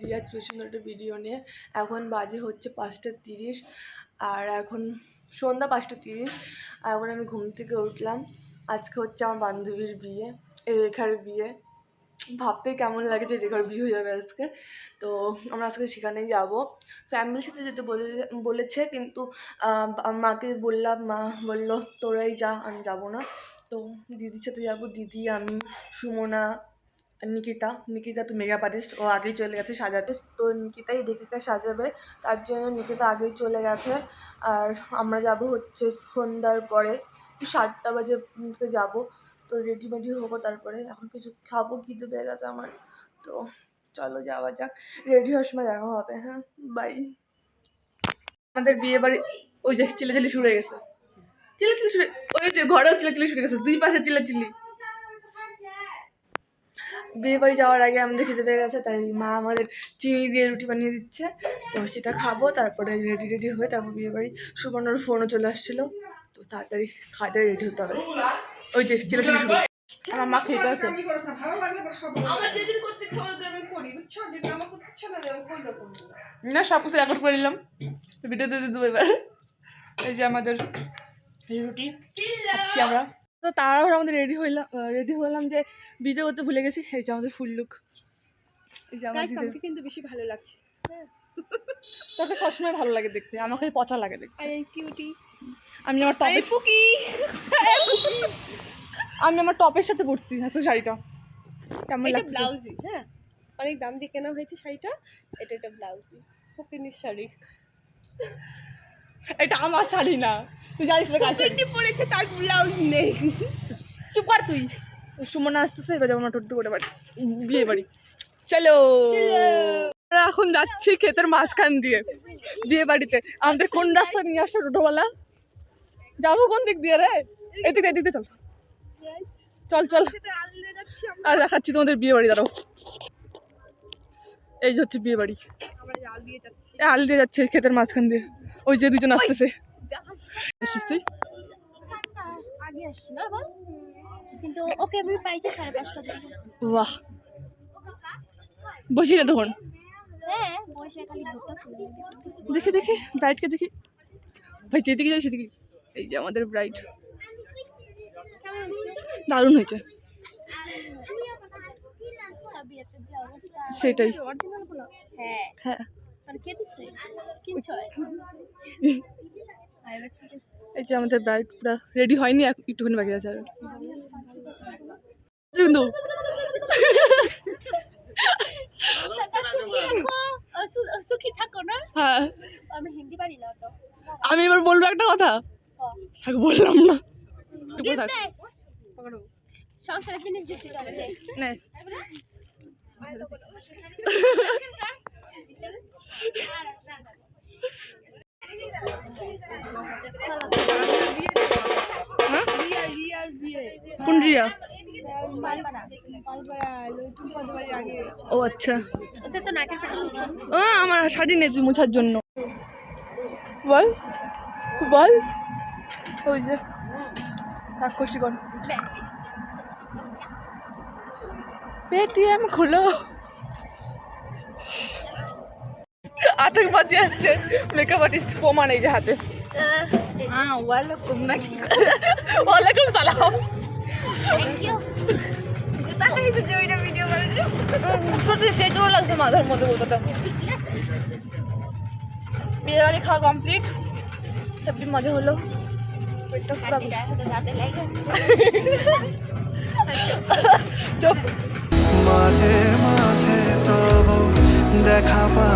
রিয়া চলে সুন্দর একটা ভিডিও নিয়ে। এখন বাজে হচ্ছে 5:30 আর এখন সন্ধ্যা 5:30 আর এখন আমি ঘুম থেকে উঠলাম। আজকে হচ্ছে আমার বান্ধবীর বিয়ে, রেখার বিয়ে। ভাবতে কেমন লাগে যে রেখার বিয়ে হয়ে যাবে আজকে। তো আমরা আজকে সেখানেই যাব, ফ্যামিলির সাথে যেতে বলেছে, কিন্তু মাকে বললাম, মা বললো তোরাই যা, আমি যাবো না। তো দিদির সাথে যাবো, দিদি, আমি, সুমনা, নিকিতা তো মেকআপ আর্টিস্ট, ও আগেই চলে গেছে সাজাতে। তো নিকিতাই রেখাকে সাজাবে, তার জন্য নিকিতা আগেই চলে গেছে। আর আমরা যাব হচ্ছে সন্ধ্যার পরে, 7টা বাজে যাবো। তো রেডি হবো, তারপরে এখন কিছু খাবো, খিদে পেয়ে গেছে আমার। তো চলো যাওয়া যাক, রেডি হওয়ার সময় দেখা হবে। হ্যাঁ, বাই। আমাদের বিয়ে বাড়ি ওই যে চিল্লাচিল্লি শুরু হয়ে গেছে, চিল্লাচিল্লি শুরু, ওই যে ঘরেও চিল্লাচিল্লি শুরু গেছে, দুই পাশে চিল্লাচিল্লি। বিয়ে বাড়ি যাওয়ার আগে আমাদের খিদে পেয়ে গেছে, তাই মা আমাদের চিনি দিয়ে রুটি বানিয়ে দিচ্ছে। তো সেটা খাবো, তারপরে রেডি হয়ে তারপর বিয়ে বাড়ি। সুবর্ণর ফোনও চলে আসছিলো, তো তাড়াতাড়ি খাওয়া রেডি হতে হবে। ওই যে চিল্লাচিল্লি শুরু, আমার মা খেতে আছে। না, সব কিছু রেকর্ড করে নিলাম, ভিডিওতে দিয়ে দেবো এবার। এই যে আমাদের রুটি খাচ্ছি আমরা। তো তারাও আমাদের রেডি হলাম যে ভিডিও করতে ভুলে গেছি। এই যে আমাদের ফুল লুক, এই যে আমাকে কিন্তু বেশি ভালো লাগছে। তোকে সবসময় ভালো লাগে দেখতে, আমাকে পচা লাগে দেখতে। আমি আমার টপের আমি আমার টপের সাথে পরছি হাসি শাড়িটা কেমন লাগছে। ব্লাউজই, হ্যাঁ, অনেক দাম দিয়ে কেনা হয়েছে শাড়িটা। এটা একটা ব্লাউজই, ফকিনির শাড়ি। এটা আমার শাড়ি না, তুই জানিস না কাছে পড়েছে, তার ব্লাউজ নেই। চুপ কর তুই। সুমনা আসতেছে, এবার যেমন টোটো করে বাড়ি, বিয়ে বাড়ি। চলো, এখন যাচ্ছি ক্ষেতের মাঝখান দিয়ে বিয়ে বাড়িতে। আমাদের কোন রাস্তা নিয়ে আসছো টোটোওয়ালা? যাবো কোন দিক দিয়ে রে? এদিকে এদিকে চল চল চল। আর দেখাচ্ছি তোমাদের বিয়ে বাড়ি, দাঁড়াও। এই যে হচ্ছে বিয়ে বাড়ি, আল দিয়ে যাচ্ছে ক্ষেতের মাঝখান দিয়ে। ওই যে দুজন আসতেছে। তুই কিন্তু ওকে আমি পাইছি 5:30টার দিকে। বাহ, বসি না তখন। হ্যাঁ, বসে খালি ঘুরতেছিল। দেখি দেখি ব্রাইডকে দেখি ভাই, যেদিকে যাই সেদিকে। এই যে আমাদের ব্রাইড, দারুণ হয়েছে। সেটাই, হ্যাঁ হ্যাঁ। এই যে আমাদের ব্রাইড পুরো রেডি হয়নি, একটুখানি বাকি আছে। আর কিন্তু সুখী থাকো না। হ্যাঁ, আমি হিন্দি পারি না তো। আমি এবার বলবো একটা কথা, থাক বললাম না। সংসারের জিনিস দিতে পারে না, কোন রিয়া? ও আচ্ছা, আমার শাড়ি নেই মোছার জন্য। বল বল, ওই যে রাক্ষসী কর। পেটিএম খুলো, আতঙ্কবাদী আসছে। মেকআপ আর্টিস্ট প্রমাণ এই যে হাতে। ওয়ালাইকুম নাকি, ওয়ালাইকুম সালাম। সত্যি সেই দূর লাগছে মাথার মধ্যে বলতে। বিয়ে বাড়ি খাওয়া কমপ্লিট, সবটি মজা হলো। মাঝে মাঝে তবু দেখা পা